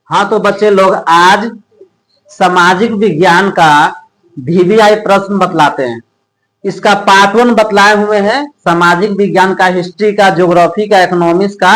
हाँ तो बच्चे लोग आज सामाजिक विज्ञान का वीवीआई प्रश्न बतलाते हैं। इसका पार्ट 1 बतलाए हुए हैं, सामाजिक विज्ञान का, हिस्ट्री का, ज्योग्राफी का, इकोनॉमिक्स का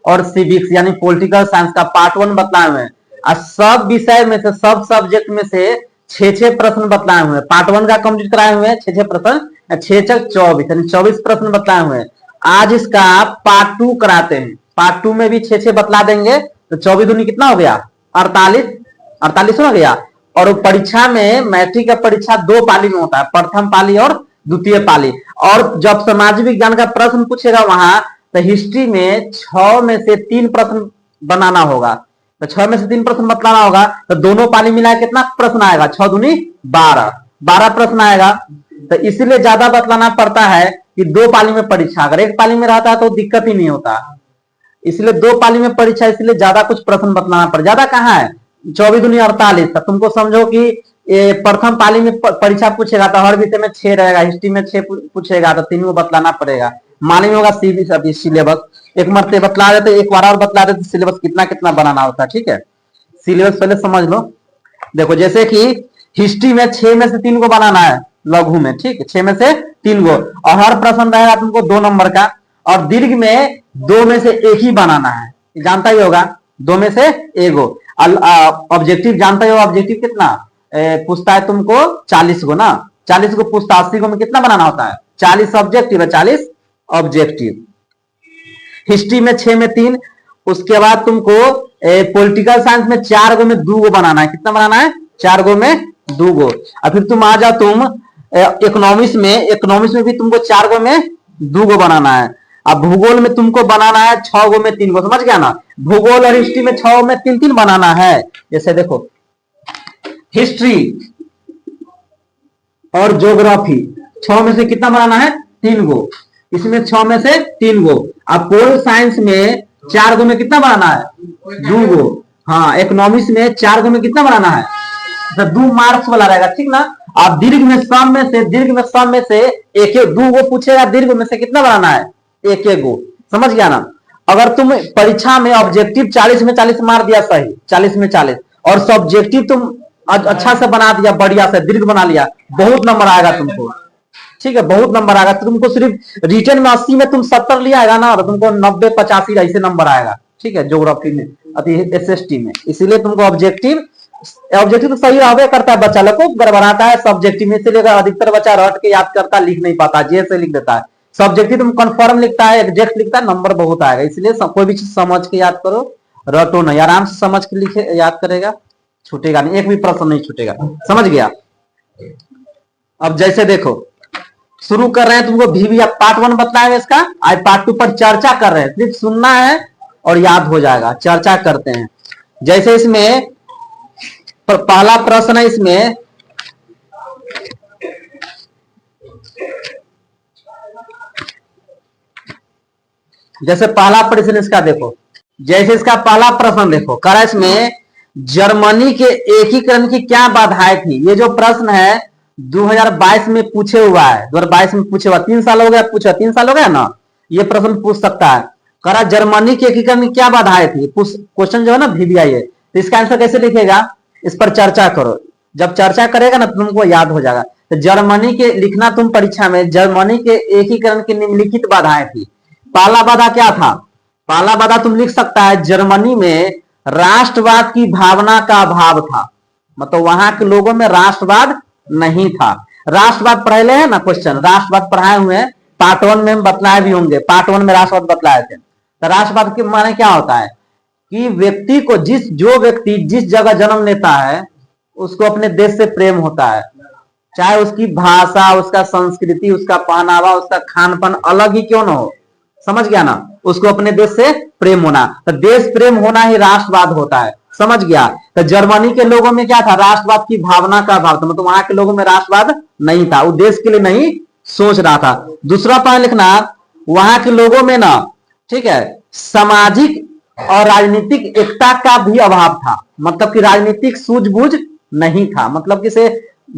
और सिविक्स यानी पॉलिटिकल साइंस का पार्ट 1 बतलाए हुए हैं। और सब विषय में से, सब सब्जेक्ट में से 6 प्रश्न बतलाए हुए हैं। पार्ट 1 का कंप्लीट कराए हुए हैं, 6 प्रश्न, 6 24 यानी 24 प्रश्न बताए हुए हैं। आज इसका पार्ट 2 कराते हैं। पार्ट 2 में भी 6 बतला देंगे, तो 24 दूनी कितना हो गया, 48 हो गया। और परीक्षा में, मैट्रिक का परीक्षा 2 पाली में होता है, प्रथम पाली और द्वितीय पाली। और जब सामाजिक विज्ञान का प्रश्न पूछेगा वहां, तो हिस्ट्री में 6 में से 3 प्रश्न बनाना होगा। तो 6 में से 3 प्रश्न बतलाना होगा, तो दोनों पाली मिला कितना प्रश्न आएगा, 6 दूनी 12 प्रश्न आएगा। तो इसीलिए ज्यादा बतलाना पड़ता है कि 2 पाली में परीक्षा, अगर 1 पाली में रहता है तो दिक्कत ही नहीं होता। इसलिए 2 पाली में परीक्षा, इसलिए ज्यादा कुछ प्रश्न बतलाना पड़ता। ज्यादा कहाँ है, 24 दूनी 48। तब तुमको समझो कि प्रथम पाली में परीक्षा पूछेगा तो हर विषय में 6 रहेगा, हिस्ट्री में 6 पूछेगा तो 3 को बतलाना पड़ेगा। मालूम होगा सिलेबस, एक मरते बतला देते, एक बार और बतला देते सिलेबस कितना कितना बनाना होता है। ठीक है, सिलेबस पहले समझ लो। देखो जैसे कि हिस्ट्री में 6 में से 3 को बनाना है लघु में, ठीक है, 6 में से 3 को, और हर प्रश्न रहेगा तुमको 2 नंबर का। और दीर्घ में 2 में से 1 ही बनाना है, जानता ही होगा, 2 में से 1 गो। ऑब्जेक्टिव जानता ही हो, ऑब्जेक्टिव कितना पूछता है तुमको, 40 गो ना, 40 को पूछता, 80 गो में कितना बनाना होता है, 40 ऑब्जेक्टिव है, 40 ऑब्जेक्टिव। हिस्ट्री में 6 में 3, उसके बाद तुमको पॉलिटिकल साइंस में 4 गो में 2 गो बनाना है। कितना बनाना है, 4 गो में 2 गो। और फिर तुम आ जाओ तुम इकोनॉमिक्स में भी तुमको 4 गो में 2 गो बनाना है। अब भूगोल में तुमको बनाना है 6 गो में 3 गो, समझ गया ना। भूगोल और हिस्ट्री में 6 में 3 बनाना है। जैसे देखो हिस्ट्री और ज्योग्राफी 6 में से कितना बनाना है, 3 गो, इसमें 6 में से 3 गो। अब पोल साइंस में 4 गो में कितना बनाना है, 2 गो। हाँ, इकोनॉमिक्स में 4 गो में कितना बनाना है, तो 2 मार्क्स वाला रहेगा, ठीक ना। अब दीर्घ में सम में से 2 गो पूछेगा, दीर्घ में से कितना बनाना है, 1 गो, समझ गया ना। अगर तुम परीक्षा में ऑब्जेक्टिव 40 में 40 मार दिया सही, 40 में 40, और सब्जेक्टिव तुम अच्छा से बना दिया, बढ़िया से दीर्घ बना लिया, बहुत नंबर आएगा तुमको, ठीक है, बहुत नंबर आएगा। तुमको सिर्फ रिटर्न में 80 में तुम 70 लिया आएगा ना, तो तुमको 90 85 ऐसे नंबर आएगा, ठीक है, ज्योग्राफी में, एसएसटी में। इसीलिए तुमको ऑब्जेक्टिव तो सही रहबे करता है, बच्चा लोग को गड़बड़ाता है सब्जेक्टिव में, इसलिए अधिकतर बच्चा रट के याद करता, लिख नहीं पाता, जे से लिख देता है। सब्जेक्टिव तुम कन्फर्म लिखता है, एग्जैक्ट लिखता है, नंबर बहुत आएगा। इसलिए कोई भी चीज समझ के याद करो, रटो नहीं, आराम से समझ के लिखे, याद करेगा, छूटेगा नहीं, एक भी प्रश्न नहीं छूटेगा, समझ गया। अब जैसे देखो शुरू कर रहे हैं, तुमको वीवीआई पार्ट 1 बताएगा इसका, आज पार्ट 2 पर चर्चा कर रहे हैं, सिर्फ सुनना है और याद हो जाएगा। चर्चा करते हैं। जैसे इसमें पहला प्रश्न है, इसमें जैसे पहला प्रश्न इसका देखो, जैसे इसका पहला प्रश्न देखो, करा इसमें जर्मनी के एकीकरण की क्या बाधाएं थी। ये जो प्रश्न है 2022 में पूछे हुआ है, 2022 में पूछे हुआ, 3 साल हो गया पूछा, 3 साल हो गया ना, ये प्रश्न पूछ सकता है। करा जर्मनी के एकीकरण की क्या बाधाएं थी, क्वेश्चन जो है ना वीवीआई है, तो इसका आंसर कैसे लिखेगा, इस पर चर्चा करो। जब चर्चा करेगा ना तो तुमको याद हो जाएगा। तो जर्मनी के लिखना तुम परीक्षा में, जर्मनी के एकीकरण की निम्नलिखित बाधाएं थी। पहला बाधा क्या था, पहला बाधा तुम लिख सकता है, जर्मनी में राष्ट्रवाद की भावना का अभाव था, मतलब वहां के लोगों में राष्ट्रवाद नहीं था। राष्ट्रवाद पढ़े हैं ना क्वेश्चन, राष्ट्रवाद पढ़ाए हुए हैं, पार्ट 1 में बतलाए भी होंगे, पार्ट 1 में राष्ट्रवाद बतलाए थे। तो राष्ट्रवाद के माने क्या होता है कि व्यक्ति को, जो व्यक्ति जिस जगह जन्म लेता है उसको अपने देश से प्रेम होता है, चाहे उसकी भाषा, उसका संस्कृति, उसका पहनावा, उसका खान पान अलग ही क्यों ना हो, समझ गया ना, उसको अपने देश से प्रेम होना, तो देश प्रेम होना ही राष्ट्रवाद होता है, समझ गया। तो जर्मनी के लोगों में क्या था, राष्ट्रवाद की भावना का अभाव था, मतलब वहां के लोगों में राष्ट्रवाद नहीं था, वो देश के लिए नहीं सोच रहा था। दूसरा पॉइंट लिखना, वहां के लोगों में ना, ठीक है, सामाजिक और राजनीतिक एकता का भी अभाव था, मतलब कि राजनीतिक सूझबूझ नहीं था, मतलब कि से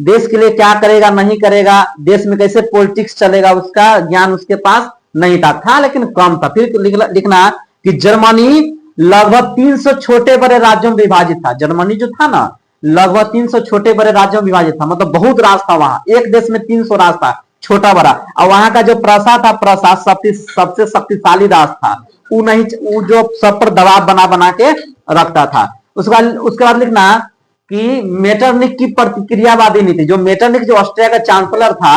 देश के लिए क्या करेगा नहीं करेगा, देश में कैसे पॉलिटिक्स चलेगा, उसका ज्ञान उसके पास नहीं था लेकिन कम था। फिर लिखना कि जर्मनी लगभग 300 छोटे बड़े राज्यों में विभाजित था। जर्मनी जो था ना, लगभग 300 छोटे बड़े राज्यों में विभाजित था, मतलब बहुत राज था वहां। एक देश में 300 राज था, छोटा बड़ा। और वहां का जो प्रशा था, प्रशा सबसे शक्तिशाली राज था। वो नहीं, वो जो सब पर दबाव बना बना के रखता था। उसके बाद लिखना कि मेटरनिक की प्रतिक्रियावादी नीति, जो मेटरनिक जो ऑस्ट्रिया का चांसलर था,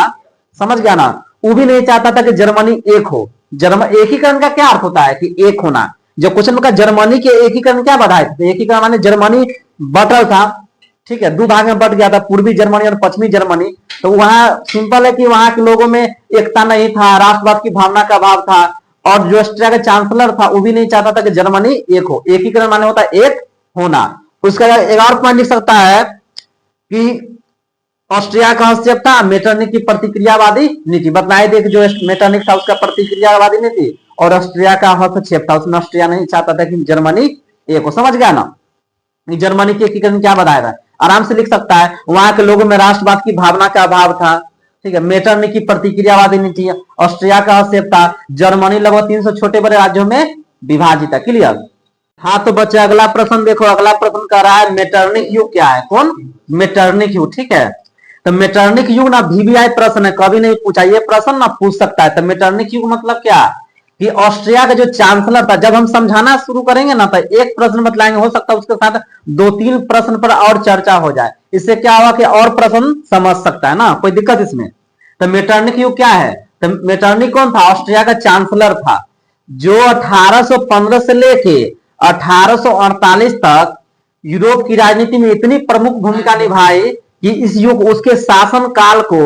समझ गया ना, वो भी नहीं चाहता था कि जर्मनी एक हो। एकीकरण का क्या अर्थ होता है कि एक होना। जो क्वेश्चन का जर्मनी के एकीकरण क्या बताया, तो एकीकरण माने जर्मनी बटल था, ठीक है, दो भाग में बट गया था, पूर्वी जर्मनी और पश्चिमी जर्मनी। तो वहां सिंपल है कि वहां के लोगों में एकता नहीं था, राष्ट्रवाद की भावना का अभाव था। और जो ऑस्ट्रिया का चांसलर था वो भी नहीं चाहता था कि जर्मनी एक हो। एकीकरण माने होता है एक होना। उसका एक और पॉइंट लिख सकता है कि ऑस्ट्रिया का हस्तक्षेप था मेटरनिक की प्रतिक्रियावादी नीति। बताए थे कि जो मेटरनिक था उसका प्रतिक्रियावादी नीति, और ऑस्ट्रिया का हस्तक्षेप था, उसमें ऑस्ट्रिया नहीं चाहता था कि जर्मनी एक हो। समझ गया ना, जर्मनी के एकीकरण क्या बताएगा, आराम से लिख सकता है। वहां के लोगों में राष्ट्रवाद की भावना का अभाव था, ठीक है। मेटरनिक की प्रतिक्रियावादी नीति, ऑस्ट्रिया का हस्तक्षेप था, जर्मनी लगभग 300 छोटे बड़े राज्यों में विभाजित है। क्लियर। हाँ तो बच्चे अगला प्रश्न देखो। अगला प्रश्न कह रहा है मेटरनिक युग क्या है। कौन? मेटरनिक युग, ठीक है। तो मेटरनिक युग ना वीवीआई प्रश्न है, कभी नहीं पूछा ये प्रश्न, ना पूछ सकता है। तो मेटरनिक युग मतलब क्या कि ऑस्ट्रिया का जो चांसलर था, जब हम समझाना शुरू करेंगे ना तो एक प्रश्न बतलाएंगे, हो सकता है उसके साथ 2-3 प्रश्न पर और चर्चा हो जाए। इससे क्या होगा कि और प्रश्न समझ सकता है ना, कोई दिक्कत इसमें। तो मेटरनिक युग क्या है, तो मेटरनिक कौन था? ऑस्ट्रिया का चांसलर था, जो 1815 से लेके 1848 तक यूरोप की राजनीति में इतनी प्रमुख भूमिका निभाई कि इस युग उसके शासन काल को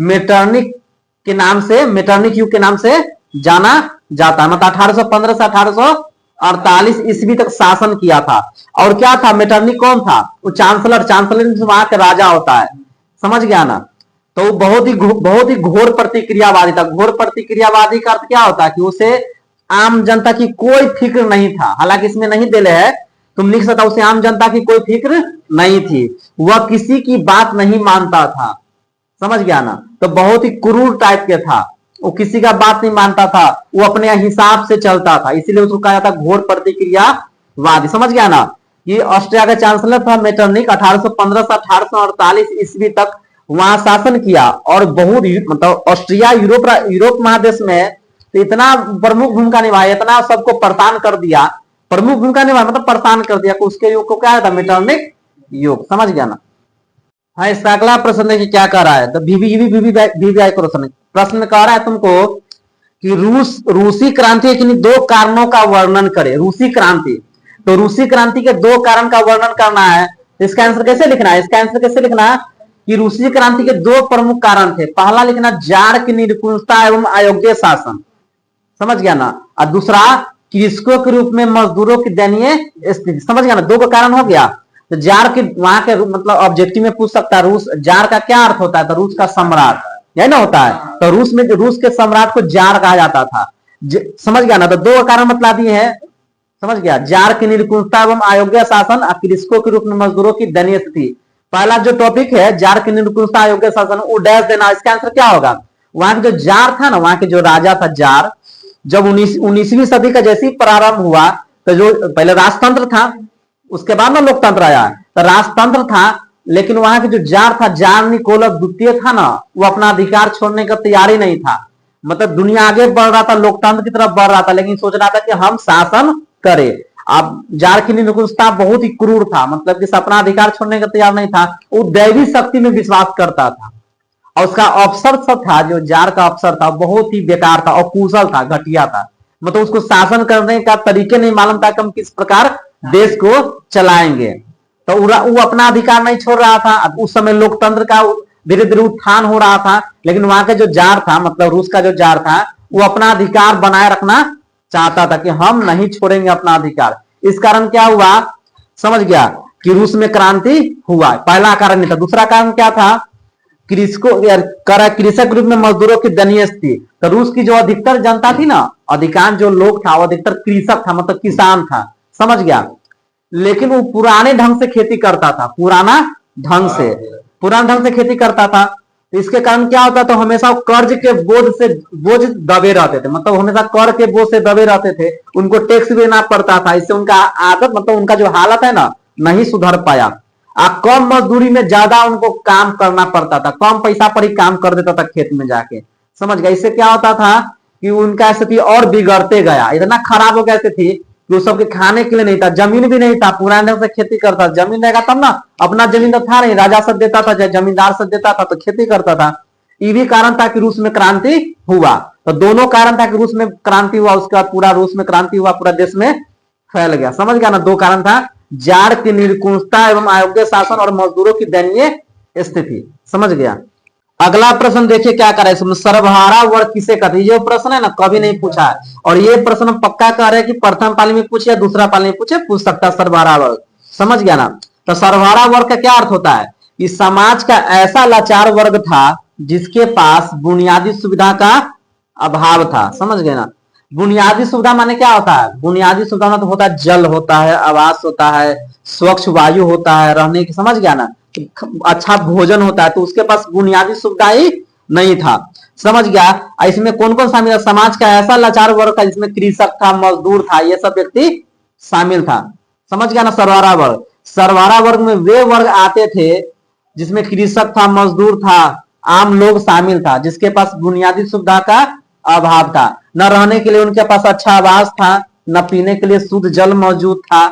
मेटरनिक मेटरनिक युग के नाम से जाना जाता है। मतलब 1815 से 1848 ईस्वी तक शासन किया था। और क्या था, मेटरनिक कौन था? वो चांसलर वहां का राजा होता है, समझ गया ना। तो बहुत ही घोर प्रतिक्रियावादी था। घोर प्रतिक्रियावादी का अर्थ क्या होता है कि उसे आम जनता की कोई फिक्र नहीं था। हालांकि इसमें नहीं दिले है, तुम लिख सकता, उसे आम जनता की कोई फिक्र नहीं थी, वह किसी की बात नहीं मानता था, समझ गया ना। तो बहुत ही क्रूर टाइप के था, वो किसी का बात नहीं मानता था, वो अपने हिसाब से चलता था, इसीलिए उसको कहा जाता घोर प्रतिक्रियावादी, समझ गया ना। ये ऑस्ट्रिया का चांसलर था मेटरनिक, 1815 से 1848 ईस्वी तक वहां शासन किया। और बहुत मतलब ऑस्ट्रिया यूरोप महादेश में तो इतना प्रमुख भूमिका निभाई, इतना सबको परेशान कर दिया, प्रमुख भूमिका निभाई मतलब परेशान कर दिया, उसके युग को क्या था, मेटरनिक युग, समझ गया ना। हाँ, इसका अगला प्रश्न देखिए क्या कह रहा है। तो वीवीआई प्रश्न कह रहा है तुमको कि रूसी क्रांति के 2 कारणों का वर्णन करे। रूसी क्रांति, तो रूसी क्रांति के 2 कारण का वर्णन करना है। तो इसका आंसर कैसे लिखना है? इसका आंसर कैसे लिखना है कि रूसी क्रांति के 2 प्रमुख कारण थे। पहला लिखना जार की निरंकुशता एवं अयोग्य शासन, समझ गया ना। और दूसरा कृषकों के रूप में मजदूरों की दयनीय स्थिति, समझ गया ना। 2 का कारण हो गया। तो जार के वहां के मतलब ऑब्जेक्टिव में पूछ सकता है, रूस जार का क्या अर्थ होता है? तो रूस का सम्राट, यही ना होता है। तो रूस के सम्राट को जार कहा जाता था, समझ गया ना। तो 2 कारण बतला दिए हैं, समझ गया। जार की निरंकुशता एवं अयोग्य शासन, कृषकों के रूप में मजदूरों की दयनीय स्थिति। पहला जो टॉपिक है जार की निरंकुशता अयोग्य शासन, वो डैश देना। इसका आंसर क्या होगा? वहां के जो जार था ना, वहां के जो राजा था जार, जब 19वीं सदी का जैसे ही प्रारंभ हुआ तो जो पहले राजतंत्र था, उसके बाद ना लोकतंत्र आया। तो राजतंत्र था, लेकिन वहां के जो जार था, जार निकोलस द्वितीय था ना, वो अपना अधिकार छोड़ने का तैयारी नहीं था। मतलब दुनिया आगे बढ़ रहा था, लोकतंत्र की तरफ बढ़ रहा था, लेकिन सोच रहा था कि हम शासन करें। अब जार की निरंकुशता बहुत ही क्रूर था, मतलब कि अपना अधिकार छोड़ने का तैयार नहीं था। वो दैवी शक्ति में विश्वास करता था, और उसका अफसर सब था, जो जार का अफसर था, बहुत ही बेकार था और कुशल था, घटिया था। मतलब उसको शासन करने का तरीके नहीं मालूम था कि हम किस प्रकार देश को चलाएंगे। तो वो अपना अधिकार नहीं छोड़ रहा था। उस समय लोकतंत्र का धीरे धीरे उत्थान हो रहा था, लेकिन वहां का जो जार था, मतलब रूस का जो जार था, वो अपना अधिकार बनाए रखना चाहता था कि हम नहीं छोड़ेंगे अपना अधिकार। इस कारण क्या हुआ, समझ गया, कि रूस में क्रांति हुआ। पहला कारण नहीं था। दूसरा कारण क्या था? कृषक रूप में मजदूरों की दयनीय स्थिति। तो रूस की जो अधिकतर जनता थी ना, अधिकांश जो लोग था वो अधिकतर कृषक था, मतलब किसान था, समझ गया। लेकिन वो पुराने ढंग से खेती करता था, पुराना ढंग से खेती करता था। तो इसके कारण क्या होता, तो हमेशा कर्ज के बोझ दबे रहते थे, मतलब हमेशा कर के बोझ से दबे रहते थे, उनको टैक्स भी देना पड़ता था, इससे उनका आदत मतलब उनका जो हालत है ना नहीं सुधर पाया। कम मजदूरी में ज्यादा उनको काम करना पड़ता था, कम पैसा पर ही काम कर देता था खेत में जाके, समझ गया। इससे क्या होता था कि उनका स्थिति और बिगड़ते गया, इतना खराब हो गया स्थिति कि वो सबके खाने के लिए नहीं था, जमीन भी नहीं था, पुराने ढंग से खेती करता, जमीन रहेगा तब ना, अपना जमीन तो था नहीं, राजा सब देता था, जमींदार सब देता था, तो खेती करता था। ये भी कारण था कि रूस में क्रांति हुआ, तो दोनों कारण था कि रूस में क्रांति हुआ, उसके बाद पूरा रूस में क्रांति हुआ, पूरा देश में फैल गया, समझ गया ना। दो कारण था, जाड़ की निरंकुशता एवं अयोग्य शासन और मजदूरों की दयनीय स्थिति, समझ गया। अगला प्रश्न देखिए क्या करे इसमें, सर्वहारा वर्ग किसे कहते हैं। ये प्रश्न है ना कभी नहीं पूछा है, और ये प्रश्न पक्का कह रहे हैं कि प्रथम पाली में पूछे या दूसरा पाली में पूछे, पूछ सकता है सर्वहारा वर्ग, समझ गया ना। तो सर्वहारा वर्ग का क्या अर्थ होता है कि समाज का ऐसा लाचार वर्ग था जिसके पास बुनियादी सुविधा का अभाव था, समझ गए ना। बुनियादी सुविधा माने क्या होता है, बुनियादी सुविधा मतलब होता है जल होता है, आवास होता है, स्वच्छ वायु होता है रहने की, समझ गया ना, अच्छा भोजन होता है, तो उसके पास बुनियादी सुविधा ही नहीं था, समझ गया। इसमें कौन कौन शामिल है, समाज का ऐसा लाचार वर्ग था जिसमें कृषक था, मजदूर था, ये सब व्यक्ति शामिल था, समझ गया ना। सर्वहारा वर्ग, सर्वहारा वर्ग में वे वर्ग आते थे जिसमें कृषक था, मजदूर था, आम लोग शामिल था, जिसके पास बुनियादी सुविधा का अभाव था, न रहने के लिए उनके पास अच्छा आवास था, न पीने के लिए शुद्ध जल मौजूद था,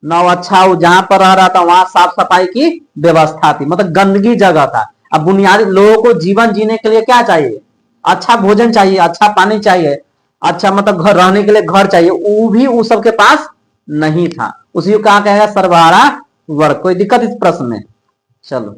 न अच्छा जहां पर रह रहा था वहां साफ सफाई की व्यवस्था थी, मतलब गंदगी जगह था। अब बुनियादी लोगों को जीवन जीने के लिए क्या चाहिए, अच्छा भोजन चाहिए, अच्छा पानी चाहिए, अच्छा मतलब घर रहने के लिए घर चाहिए, वो भी उस सबके पास नहीं था, उसी को कहा कहेगा सर्वहारा वर्ग। कोई दिक्कत इस प्रश्न में, चलो।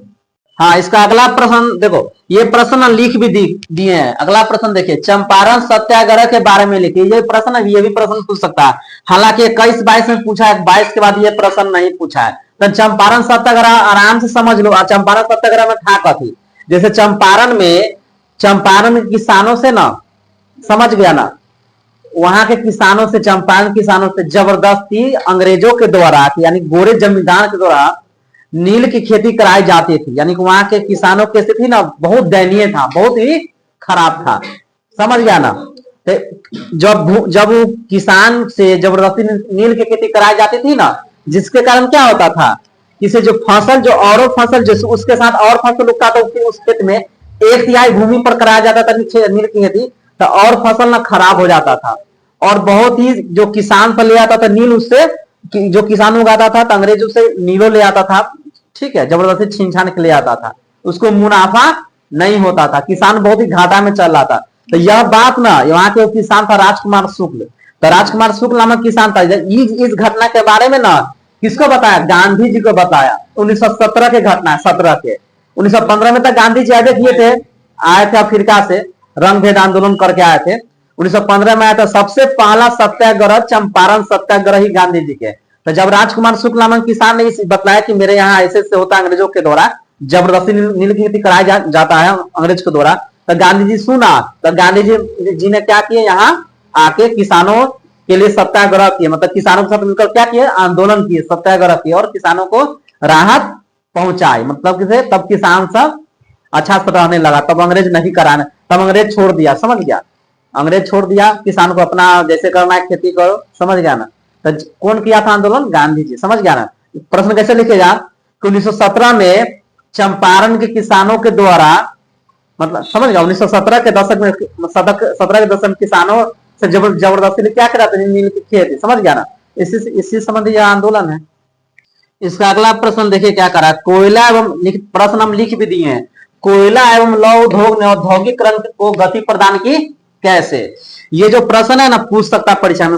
हाँ, इसका अगला प्रश्न देखो, ये प्रश्न लिख भी दिए हैं। अगला प्रश्न देखिए, चंपारण सत्याग्रह के बारे में लिखिए। ये प्रश्न, ये भी प्रश्न पूछ सकता है, हालांकि 21-22 में पूछा है, 22 के बाद ये प्रश्न नहीं पूछा है। तो चंपारण सत्याग्रह आराम से समझ लो। चंपारण सत्याग्रह में था कथी, जैसे चंपारण में, चंपारण किसानों से ना, समझ गया ना, वहां के किसानों से, चंपारण किसानों से जबरदस्ती अंग्रेजों के द्वारा, यानी गोरे जमींदार के द्वारा नील की खेती कराई जाती थी, यानी कि वहां के किसानों की स्थिति ना बहुत दयनीय था, बहुत ही खराब था, समझ गया ना। जब किसान से जबरदस्ती नील की खेती कराई जाती थी ना, जिसके कारण क्या होता था, किसी जो फसल, जो और फसल जो उसके साथ और फसल उगता था, उस खेत में 1/3 भूमि पर कराया जाता था नील की खेती, तो और फसल ना खराब हो जाता था, और बहुत ही जो किसान पर ले आता था नील, उससे जो किसान उगाता था तो अंग्रेज उससे नीलो ले आता था, ठीक है, जबरदस्ती छीन छान के ले आता था, उसको मुनाफा नहीं होता था, किसान बहुत ही घाटा में चल रहा था। तो यह बात ना, वहां के किसान था राजकुमार शुक्ल, तो राजकुमार शुक्ल नामक किसान था, इस घटना के बारे में ना किसको बताया, गांधी जी को बताया। 1917 के घटना है, 17 के, 1915 में तक गांधी जी आगे किए थे, आए थे अफ्रीका से, रंग भेद आंदोलन करके आए थे, 1915 में आया था। सबसे पहला सत्याग्रह चंपारण सत्याग्रह ही गांधी जी के। तो जब राजकुमार शुक्ल नामक किसान ने बतलाया कि मेरे यहाँ ऐसे से होता है, अंग्रेजों के द्वारा जबरदस्ती नील की खेती कराया जाता है अंग्रेज के द्वारा, तो गांधी जी सुना, तो गांधी जी ने क्या किया, यहाँ आके किसानों के लिए सत्याग्रह किए, मतलब किसानों के साथ मिलकर क्या किए, आंदोलन किए, सत्याग्रह किए, और किसानों को राहत पहुंचाई, मतलब किसे, तब किसान सब अच्छा से रहने लगा, तब अंग्रेज नहीं कराने, तब अंग्रेज छोड़ दिया, समझ गया, अंग्रेज छोड़ दिया, किसान को अपना जैसे करना है खेती करो, समझ गया ना। तो कौन किया था आंदोलन, गांधी जी, समझ गया ना। प्रश्न कैसे लिखेगा, 1917 में चंपारण के किसानों के द्वारा, मतलब समझ गया, 1917 के दशक में, 17 के दशक में किसानों से जबरदस्ती क्या कराते थे, नील की खेती, समझ गया ना। इसी संबंधी यह आंदोलन है। इसका अगला प्रश्न देखिए क्या करा, कोयला एवं, प्रश्न हम लिख भी दिए हैं, कोयला एवं लौह उद्योग ने औद्योगिकरण को गति प्रदान की कैसे। ये जो प्रश्न है ना पूछ सकता परीक्षा में,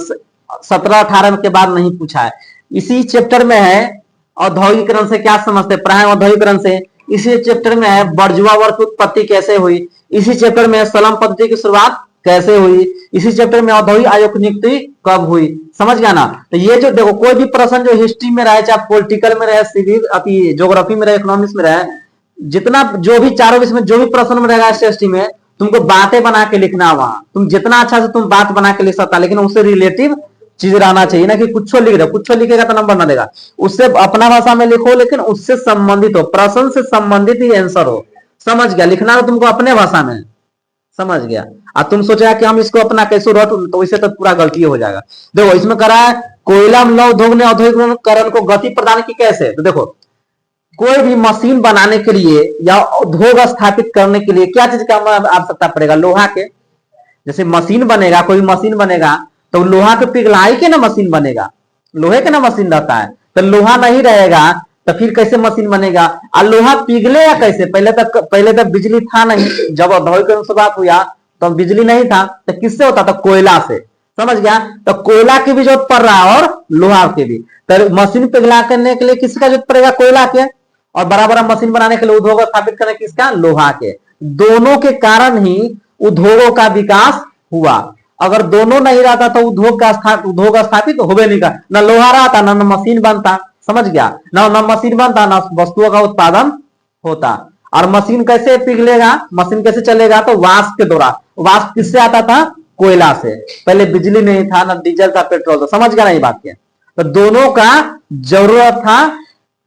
17-18 के बाद नहीं पूछा है, इसी चैप्टर में है औद्योगिकरण से क्या समझते, प्राय औद्योगिकरण से, इसी चैप्टर में है बर्जुआ वर्ग की उत्पत्ति कैसे हुई, इसी चैप्टर में सलम पद्धति की शुरुआत कैसे हुई, इसी चैप्टर में औद्योगिक आयोग की नियुक्ति कब हुई, समझ गया ना। तो ये जो देखो, कोई भी प्रश्न जो हिस्ट्री में रहे, चाहे पॉलिटिकल में रहे, सिविल अभी ज्योग्राफी में रहे, इकोनॉमिक्स में रहे, जितना जो भी चारों विषय में जो भी प्रश्न में रहेगा एसटी में, तुमको बातें बना के लिखना, वहां तुम जितना अच्छा से तुम बात बना के लिख सकता, लेकिन उससे रिलेटिव चीज रहना चाहिए ना, कि कुछ लिख रहे, कुछ लिखेगा तो नंबर ना देगा, उससे अपना भाषा में लिखो, लेकिन उससे संबंधित हो, प्रश्न से संबंधित ही आंसर हो, समझ गया, लिखना तो तुमको अपने भाषा में, समझ गया। और तुम सोचा कि हम इसको अपना कैसे रट, तो इसे तो पूरा गलती हो जाएगा। देखो इसमें करा है कोयला लौह उद्योग ने औद्योगिकरण को गति प्रदान की कैसे। तो देखो कोई भी मशीन बनाने के लिए या उद्योग स्थापित करने के लिए क्या चीज का आवश्यकता पड़ेगा, लोहा के। जैसे मशीन बनेगा, कोई मशीन बनेगा तो लोहा के पिघलाई के ना मशीन बनेगा, लोहे के ना मशीन रहता है। तो लोहा नहीं रहेगा तो फिर कैसे मशीन बनेगा। और लोहा पिघलेगा कैसे, पहले तक बिजली था नहीं, जब औद्योगिकरण की शुरुआत हुआ तो बिजली नहीं था, तो किससे होता था, कोयला से। समझ गया, तो कोयला की भी जरूरत पड़ रहा है और लोहा की भी। तो मशीन पिघला करने के लिए किसका जरूरत पड़ेगा, कोयला के। और बड़ा बड़ा मशीन बनाने के लिए उद्योग स्थापित करने किसका, लोहा के। दोनों के कारण ही उद्योगों का विकास हुआ। अगर दोनों नहीं रहता तो उद्योग स्थापित होवे नहीं का, न लोहा रहता न मशीन बनता। समझ गया, न मशीन बनता न वस्तुओं का उत्पादन होता। और मशीन कैसे पिघलेगा, मशीन कैसे चलेगा, तो वाष्प के द्वारा। वाष्प किससे आता था, कोयला से। पहले बिजली नहीं था, न डीजल था, पेट्रोल था। समझ गया ना ये बात के। तो दोनों का जरूरत था,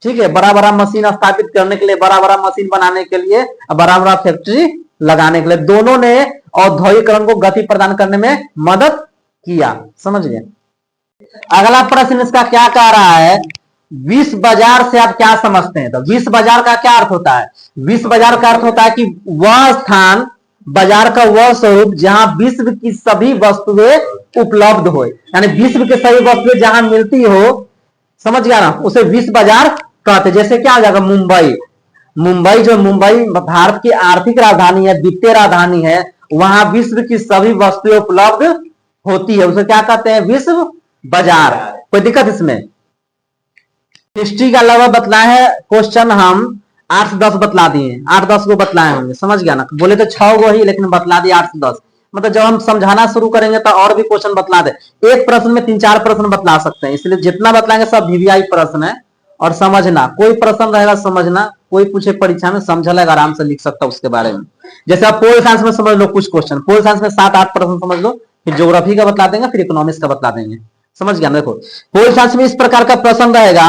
ठीक है, बड़ा बड़ा मशीन स्थापित करने के लिए, बड़ा बड़ा मशीन बनाने के लिए, बड़ा बड़ा फैक्ट्री लगाने के लिए। दोनों ने औद्योगिकरण को गति प्रदान करने में मदद किया। समझ गए। अगला प्रश्न इसका क्या कह रहा है, विश्व बाजार से आप क्या समझते हैं। तो विश्व बाजार का क्या अर्थ होता है, विश्व बाजार का अर्थ होता है कि वह स्थान, बाजार का वह स्वरूप जहां विश्व की सभी वस्तुएं उपलब्ध हो, यानी विश्व के सभी वस्तुएं जहां मिलती हो, समझ गया ना, उसे विश्व बाजार कहते। जैसे क्या हो जाएगा, मुंबई भारत की आर्थिक राजधानी है, वित्तीय राजधानी है, वहां विश्व की सभी वस्तुएं उपलब्ध होती है, उसे क्या कहते हैं, विश्व बाजार। कोई दिक्कत इसमें। हिस्ट्री का लगभग बतलाए है क्वेश्चन, हम 8 से 10 बतला दिए, 8-10 को बतलाए होंगे। समझ गया ना, बोले तो 6 गो ही, लेकिन बतला दिए 8 से 10। मतलब जब हम समझाना शुरू करेंगे तो और भी क्वेश्चन बतला दे। एक प्रश्न में 3-4 प्रश्न बतला सकते हैं, इसलिए जितना बतलाएंगे सब वीवीआई प्रश्न है। और समझना, कोई प्रश्न रहेगा समझना, कोई पूछे परीक्षा में समझ लेगा, आराम से लिख सकता उसके बारे में। जैसे आप पोल साइंस में समझ लो कुछ क्वेश्चन, पोल साइंस में 7-8 प्रश्न समझ लो, फिर ज्योग्राफी का बतला देंगे, फिर इकोनॉमिक्स का बतला देंगे। समझ गया। देखो पोल साइंस में इस प्रकार का प्रश्न रहेगा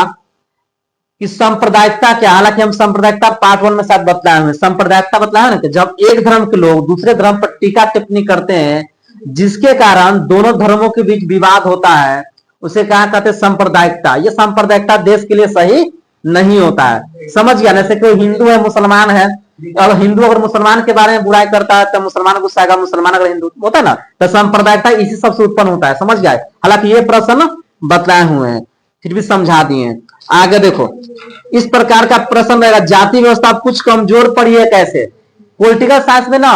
कि सांप्रदायिकता क्या। हालांकि हम सांप्रदायिकता पार्ट 1 में शायद बतलाए हुए। सांप्रदायिकता बतलाया ना कि जब एक धर्म के लोग दूसरे धर्म पर टीका टिप्पणी करते हैं, जिसके कारण दोनों धर्मों के बीच विवाद होता है, उसे क्या कहते हैं, सांप्रदायिकता। ये सांप्रदायिकता देश के लिए सही नहीं होता है। समझ गया। जैसे कोई हिंदू है, मुसलमान है, और हिंदू अगर मुसलमान के बारे में बुराई करता है तो मुसलमान गुस्सा आएगा, मुसलमान अगर हिंदू होता है ना, तो सांप्रदायिकता इसी सबसे उत्पन्न होता है। समझ गया। हालांकि ये प्रश्न बतलाए हुए हैं, फिर भी समझा दिए। आगे देखो, इस प्रकार का प्रश्न रहेगा, जाति व्यवस्था कुछ कमजोर पड़ी है कैसे। पॉलिटिकल साइंस में ना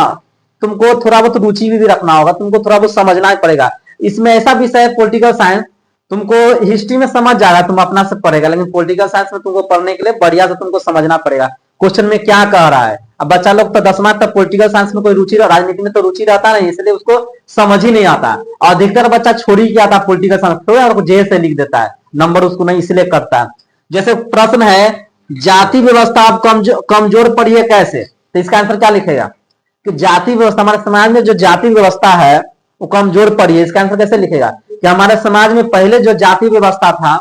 तुमको थोड़ा बहुत रुचि भी रखना होगा, तुमको थोड़ा बहुत समझना ही पड़ेगा। इसमें ऐसा विषय है पॉलिटिकल साइंस, तुमको हिस्ट्री में समझ जाएगा, तुम अपना से पढ़ेगा, लेकिन पॉलिटिकल साइंस में तुमको पढ़ने के लिए बढ़िया से तुमको समझना पड़ेगा क्वेश्चन में क्या कह रहा है। अब बच्चा लोग तो 10वां तक पॉलिटिकल साइंस में कोई रुचि, राजनीति में तो रुचि रहता नहीं, इसलिए उसको समझ ही नहीं आता। और अधिकतर बच्चा छोड़ ही क्या आता पॉलिटिकल साइंस, तो जे से लिख देता है, नंबर उसको नहीं इसलिए करता है। जैसे प्रश्न है, जाति व्यवस्था अब कमजोर पड़ी है कैसे, तो इसका आंसर क्या लिखेगा कि जाति व्यवस्था, हमारे समाज में जो जाति व्यवस्था है वो कमजोर पड़ी है। इसका आंसर कैसे लिखेगा कि हमारे समाज में पहले जो जाति व्यवस्था था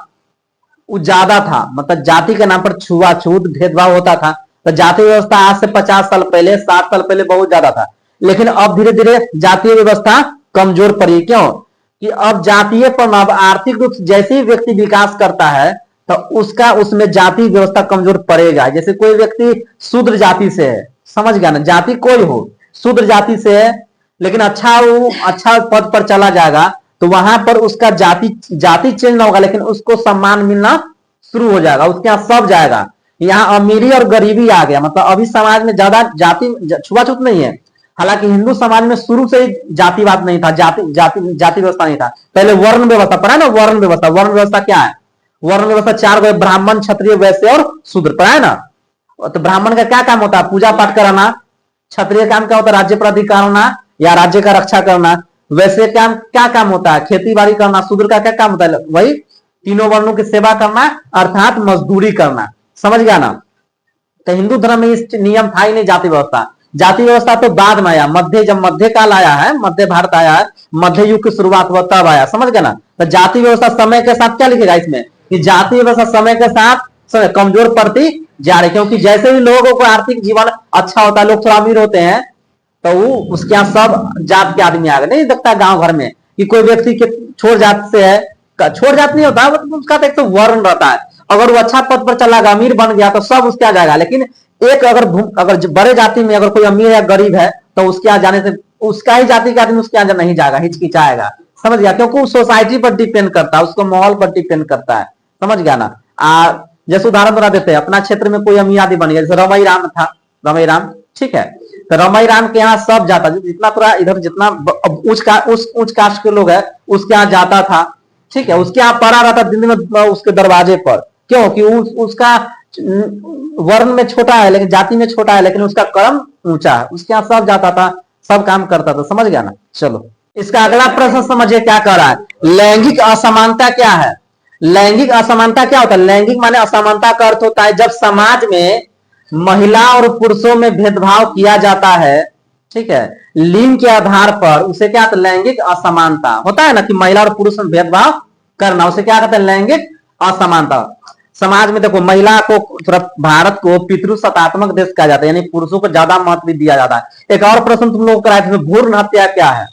वो ज्यादा था, मतलब जाति के नाम पर छुआछूत भेदभाव होता था। तो जाति व्यवस्था आज से 50 साल पहले, 60 साल पहले बहुत ज्यादा था, लेकिन अब धीरे धीरे जातीय व्यवस्था कमजोर पड़ी। क्यों कि अब जातीय पर, अब आर्थिक रूप से जैसे ही व्यक्ति विकास करता है तो उसका उसमें जाति व्यवस्था कमजोर पड़ेगा। जैसे कोई व्यक्ति शूद्र जाति से है, समझ गया ना, जाति कोई हो, शूद्र जाति से है, लेकिन अच्छा पद पर चला जाएगा तो वहां पर उसका जाति चेंज ना होगा, लेकिन उसको सम्मान मिलना शुरू हो जाएगा, उसके यहाँ सब जाएगा। यहाँ अमीरी और गरीबी आ गया, मतलब अभी समाज में ज्यादा जाति छुआछूत नहीं है। हालांकि हिंदू समाज में शुरू से ही जातिवाद नहीं था, जाति व्यवस्था नहीं था। पहले वर्ण व्यवस्था पढ़ा ना, वर्ण व्यवस्था क्या है, वर्ण व्यवस्था 4 गो, ब्राह्मण, क्षत्रिय, वैश्य और शूद्र, पढ़ा है ना। तो ब्राह्मण का क्या काम होता है, पूजा पाठ कराना। क्षत्रिय काम क्या होता है, राज्य पर अधिकार होना या राज्य का रक्षा करना। वैश्य काम क्या काम होता है, खेती बाड़ी करना। शूद्र का क्या काम होता है, वही तीनों वर्णों की सेवा करना, अर्थात मजदूरी करना। समझ गया ना। तो हिंदू धर्म में इस नियम था ही नहीं जाति व्यवस्था। जाति व्यवस्था तो बाद में आया, जब मध्य काल आया है, मध्य भारत आया है, मध्य युग की शुरुआत हुआ तब आया। समझ गया ना। तो जाति व्यवस्था समय के साथ क्या लिखेगा इसमें कि जाति व्यवस्था समय के साथ कमजोर पड़ती जा रहे, क्योंकि जैसे ही लोगों को आर्थिक जीवन अच्छा होता है, लोग थोड़ा अमीर होते हैं, तो वो उसके यहाँ सब जात के आदमी आ गए। नहीं देखता गांव घर में कि कोई व्यक्ति के छोड़ जात से है, छोड़ जात नहीं होता, उसका तो एक तो वर्ण रहता है। अगर वो अच्छा पद पर चला गया, अमीर बन गया, तो सब उसके यहाँ जाएगा। लेकिन एक अगर बड़े जाति में अगर कोई अमीर या गरीब है, तो उसके यहाँ जाने से उसका ही जाति का आदमी उसके यहाँ नहीं जाएगा, हिचकिचाएगा। समझ गया? क्योंकि वो सोसाइटी पर डिपेंड करता है, उसको माहौल पर डिपेंड करता है। समझ गया ना? जैसे उदाहरण बना देते हैं, अपना क्षेत्र में कोई अमीर आदमी बन गया, जैसे रमाई राम था, रमाई राम, ठीक है, तो रमाई राम के यहाँ सब जाता, जितना पूरा इधर जितना उच्च कास्ट के लोग है उसके यहाँ जाता था, ठीक है, उसके यहाँ पड़ा रहता दिन में उसके दरवाजे पर। क्यों? कि उसका वर्ण में छोटा है, लेकिन जाति में छोटा है, लेकिन उसका कर्म ऊंचा है, उसके यहाँ सब जाता था, सब काम करता था। समझ गया ना? चलो इसका अगला प्रश्न समझिए क्या कर रहा है। लैंगिक असमानता क्या है? लैंगिक असमानता क्या होता है? लैंगिक माने असमानता का अर्थ होता है जब समाज में महिला और पुरुषों में भेदभाव किया जाता है, ठीक है, लिंग के आधार पर, उसे क्या कहते हैं? लैंगिक असमानता होता है ना, कि महिला और पुरुष में भेदभाव करना, उसे क्या कहते हैं? लैंगिक असमानता। समाज में देखो, महिला को, भारत को पितृसत्तात्मक देश कहा जाता है, यानी पुरुषों को ज्यादा महत्व दिया जाता है। एक और प्रश्न तुम लोग कराए थे, भ्रूण हत्या क्या है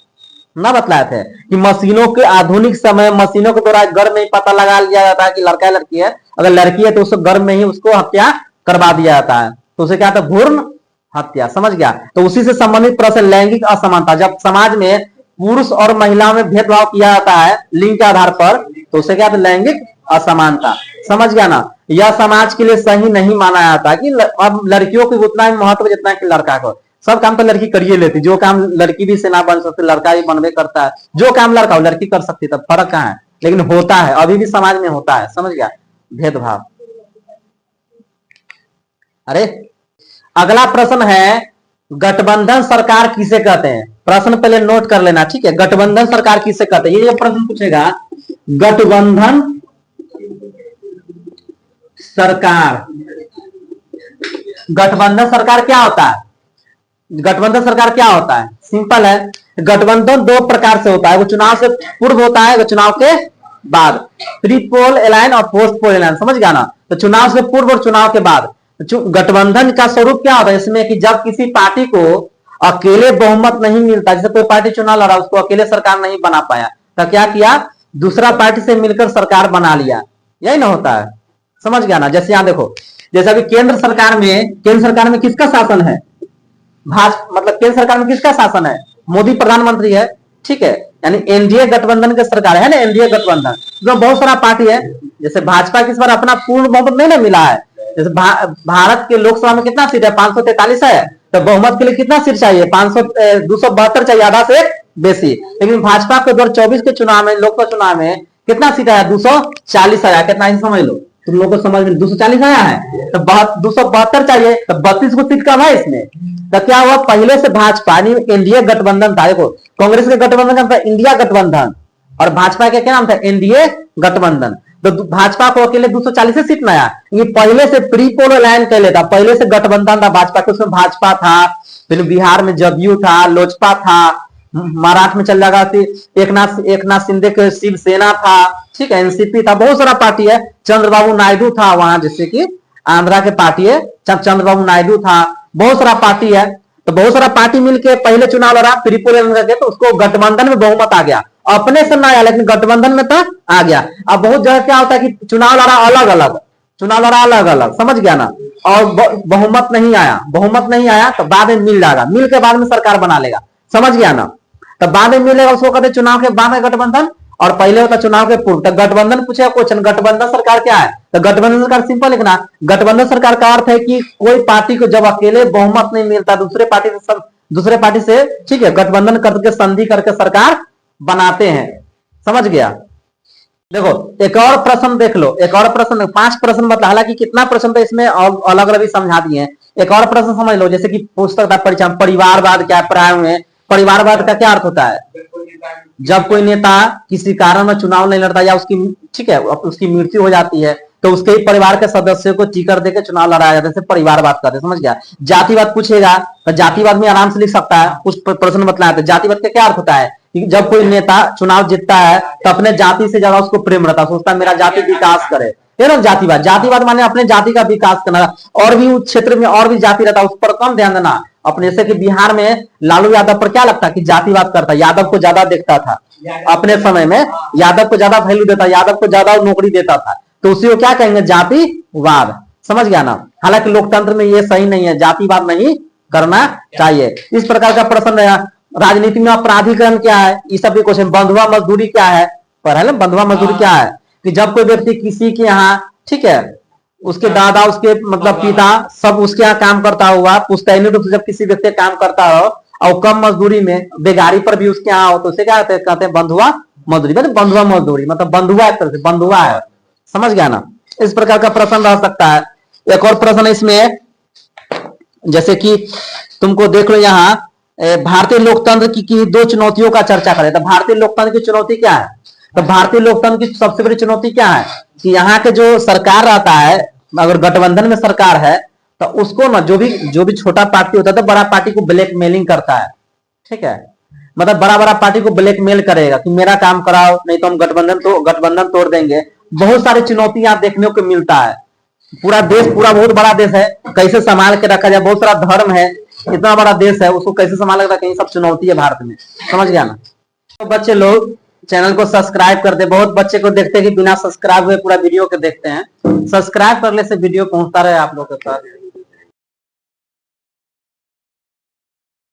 ना, बतलाए थे कि मशीनों के आधुनिक समय मशीनों के द्वारा गर्भ में पता लगा लिया जाता है कि लड़का है लड़की है। अगर लड़की है तो उसको गर्भ में ही उसको हत्या करवा दिया जाता है, तो उसे क्या था? भ्रूण हत्या। समझ गया? तो उसी से संबंधित प्रश्न लैंगिक असमानता, जब समाज में पुरुष और महिला में भेदभाव किया जाता है लिंग के आधार पर, तो उसे क्या था? लैंगिक असमानता। समझ गया ना? यह समाज के लिए सही नहीं माना जाता कि अब लड़कियों को उतना ही महत्व जितना कि लड़का को। सब काम तो लड़की करिए लेती, जो काम लड़की भी से ना बन सकती लड़का भी बनवे करता है, जो काम लड़का हो लड़की कर सकती, तब फर्क कहाँ है? लेकिन होता है, अभी भी समाज में होता है। समझ गया? भेदभाव। अरे अगला प्रश्न है, गठबंधन सरकार किसे कहते हैं? प्रश्न पहले नोट कर लेना, ठीक है। गठबंधन सरकार किसे कहते हैं? ये प्रश्न पूछेगा, गठबंधन सरकार, गठबंधन सरकार क्या होता है? गठबंधन सरकार क्या होता है? सिंपल है, गठबंधन दो प्रकार से होता है, वो चुनाव से पूर्व होता है, वो चुनाव के बाद। प्री पोल एलायन और पोस्ट पोल एलायन। समझ गया ना? तो चुनाव से पूर्व और चुनाव के बाद। गठबंधन का स्वरूप क्या होता है? इसमें कि जब किसी पार्टी को अकेले बहुमत नहीं मिलता, जैसे कोई पार्टी चुनाव लड़ा, उसको अकेले सरकार नहीं बना पाया, तो क्या किया? दूसरा पार्टी से मिलकर सरकार बना लिया। यही ना होता है? समझ गया ना? जैसे यहां देखो, जैसे अभी केंद्र सरकार में किसका शासन है? मतलब केंद्र सरकार में किसका शासन है? मोदी प्रधानमंत्री है, ठीक है, यानी एनडीए गठबंधन की सरकार है ना, एनडीए गठबंधन। जो बहुत सारा पार्टी है, जैसे भाजपा की इस बार अपना पूर्ण बहुमत नहीं ना मिला है। जैसे भारत के लोकसभा में कितना सीट है? 543 है, तो बहुमत के लिए कितना सीट चाहिए? 272 चाहिए, आधा से बेसी। लेकिन भाजपा को 2024 के चुनाव में, लोकसभा चुनाव में कितना सीट आया? 240 आया। कितना ही समझ लो, तुम लोग को समझ में 240 आया है, तो 272 चाहिए, तो 32 को सीट कम है इसमें। तो क्या हुआ? पहले से भाजपा एनडीए गठबंधन था। देखो, कांग्रेस के गठबंधन का नाम था इंडिया गठबंधन, और भाजपा का क्या नाम था? एनडीए गठबंधन। तो भाजपा को अकेले 240 सीट में आया। ये पहले से प्री पोल एलायन कर लेता, पहले से गठबंधन था भाजपा के, उसमें भाजपा था, फिर बिहार में जदयू था, लोजपा था, महाराष्ट्र में चल जाएगा एक नाथ शिंदे के शिवसेना था, ठीक है, एनसीपी था, बहुत सारा पार्टी है। चंद्रबाबू नायडू था वहां, जैसे कि आंध्रा के पार्टी है, चंद्रबाबू नायडू था, बहुत सारा पार्टी है। तो बहुत सारा पार्टी मिलके पहले चुनाव लड़ा, प्री पोल एलायन करके, तो उसको गठबंधन में बहुमत आ गया। अपने से ना आया, लेकिन गठबंधन में तो आ गया। अब बहुत जगह क्या होता है कि चुनाव लड़ा अलग अलग, समझ गया ना, और बहुमत नहीं आया, तो बाद में मिल जाएगा, मिल के बाद में सरकार बना लेगा। समझ गया ना? तो बाद में मिलेगा, उसको कहते चुनाव के बाद में गठबंधन, और पहले होता चुनाव के पूर्व। तो गठबंधन पूछेगा क्वेश्चन, गठबंधन सरकार क्या है? तो गठबंधन सरकार सिंपल लिखना, गठबंधन सरकार का अर्थ है कि कोई पार्टी को जब अकेले बहुमत नहीं मिलता, दूसरे पार्टी से ठीक है, गठबंधन करके, संधि करके सरकार बनाते हैं। समझ गया? देखो एक और प्रश्न देख लो, एक और प्रश्न, 5 प्रश्न मतलब, हालांकि कितना प्रश्न था इसमें अलग अलग भी समझा दिए हैं। एक और प्रश्न समझ लो, जैसे कि पुस्तक था परिचय, परिवारवाद क्या पढ़ाए हुए हैं? परिवारवाद का क्या अर्थ होता है? जब कोई नेता किसी कारण में चुनाव नहीं लड़ता, या उसकी, ठीक है, उसकी मृत्यु हो जाती है, तो उसके ही परिवार के सदस्यों को टिकट देकर चुनाव लड़ाया जाता है, जैसे परिवारवाद करते। समझ गया? जातिवाद पूछेगा तो जातिवाद में आराम से लिख सकता है, कुछ प्रश्न बतलाया था। जातिवाद का क्या अर्थ होता है? जब कोई नेता चुनाव जीतता है तो अपने जाति से ज्यादा उसको प्रेम रहता है, सोचता है मेरा जाति विकास करे, ये ना जातिवाद। जातिवाद माने अपने जाति का विकास करना, और भी उस क्षेत्र में और भी जाति रहता है उस पर कम ध्यान देना। अपने जैसे कि बिहार में लालू यादव पर क्या लगता कि जातिवाद करता, यादव को ज्यादा देखता था अपने समय में, यादव को ज्यादा वैल्यू देता, यादव को ज्यादा नौकरी देता था, तो उसी को क्या कहेंगे, जातिवाद। समझ गया ना। हालांकि लोकतंत्र में ये सही नहीं है, जातिवाद नहीं करना चाहिए। इस प्रकार का प्रश्न रहा। राजनीति में अपराधीकरण क्या है, ये सब भी क्वेश्चन। बंधुआ मजदूरी क्या है, पढ़ा ना, बंधुआ मजदूरी क्या है कि जब कोई व्यक्ति किसी के यहाँ, ठीक है, उसके दादा, उसके मतलब पिता सब उसके यहाँ काम करता हुआ, पुश्तैनी रूप से जब किसी व्यक्ति काम करता हो और कम मजदूरी में बेगारी पर भी उसके यहाँ हो, तो उसे क्या कहते हैं, बंधुआ मजदूरी। मतलब बंधुआ मजदूरी मतलब बंधुआ, एक तरह से बंधुआ है। समझ गया ना। इस प्रकार का प्रश्न रह सकता है। एक और प्रश्न इसमें, जैसे कि तुमको देख लो यहाँ, भारतीय लोकतंत्र की दो चुनौतियों का चर्चा करें। तो भारतीय लोकतंत्र की चुनौती क्या है, तो भारतीय लोकतंत्र की सबसे बड़ी चुनौती क्या है कि यहाँ के जो सरकार रहता है, अगर गठबंधन में सरकार है तो उसको ना जो भी छोटा पार्टी होता है तो बड़ा पार्टी को ब्लैकमेलिंग करता है। ठीक है, मतलब बड़ा बड़ा पार्टी को ब्लैकमेल करेगा कि मेरा काम कराओ, नहीं तो हम गठबंधन तोड़ देंगे। बहुत सारी चुनौतियां देखने को मिलता है। पूरा देश, पूरा बहुत बड़ा देश है, कैसे संभाल के रखा जाए, बहुत सारा धर्म है, इतना बड़ा देश है, उसको कैसे संभाल के रखें, सब चुनौती है भारत में। समझ गया ना। तो बच्चे लोग चैनल को सब्सक्राइब कर दे। बहुत बच्चे को देखते हैं कि बिना सब्सक्राइब हुए पूरा वीडियो को देखते हैं। सब्सक्राइब करने से वीडियो पहुंचता रहे आप लोग के पास।